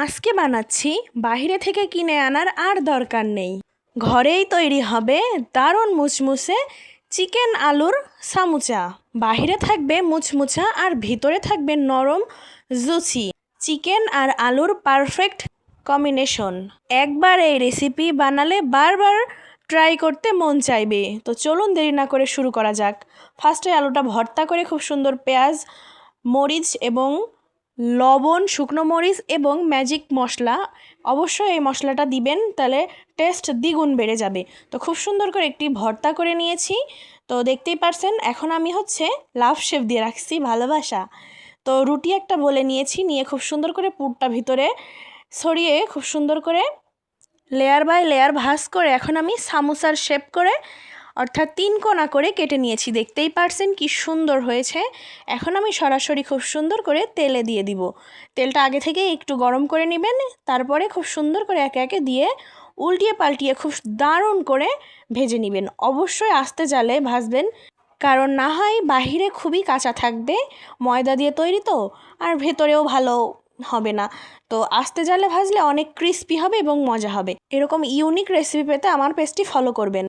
আজকে বানাচ্ছি বাইরে থেকে কিনে আনার আর দরকার নেই, ঘরেই তৈরি হবে দারুণ মুচমুচে চিকেন আলুর সামুচা। বাইরে থাকবে মুচমুচা আর ভিতরে থাকবে নরম জুচি। চিকেন আর আলুর পারফেক্ট কম্বিনেশন। একবার এই রেসিপি বানালে বারবার ট্রাই করতে মন চাইবে। তো চলুন দেরি না করে শুরু করা যাক। ফার্স্টে আলুটা ভর্তা করে খুব সুন্দর পেঁয়াজ, মরিচ এবং লবণ, শুকনো মরিচ এবং ম্যাজিক মশলা, অবশ্যই এই মশলাটা দিবেন, তাহলে টেস্ট দ্বিগুণ বেড়ে যাবে। তো খুব সুন্দর করে একটি ভর্তা করে নিয়েছি। তো দেখতেই পারছেন এখন আমি লাভ শেপ দিয়ে রাখছি ভালোবাসা। তো রুটি একটা বলে নিয়েছি, নিয়ে খুব সুন্দর করে পুরটা ভিতরে ছড়িয়ে খুব সুন্দর করে লেয়ার বাই লেয়ার ভাঁজ করে এখন আমি সামোসার শেপ করে অর্থাৎ 3 কোণা করে কেটে নিয়েছি। দেখতেই পারছেন কি সুন্দর হয়েছে। এখন আমি সরাসরি খুব সুন্দর করে তেলে দিয়ে দিব। তেলটা আগে থেকে একটু গরম করে নেবেন, তারপরে খুব সুন্দর করে একে একে দিয়ে উল্টিয়ে পাল্টিয়ে খুব দারুণ করে ভেজে নেবেন। অবশ্যই আস্তে জালে ভাজবেন, কারণ না হয় বাহিরে খুবই কাঁচা থাকবে, ময়দা দিয়ে তৈরি তো, আর ভেতরেও ভালো হবে না। তো আস্তে জালে ভাজলে অনেক ক্রিস্পি হবে এবং মজা হবে। এরকম ইউনিক রেসিপি পেতে আমার পেজটি ফলো করবেন।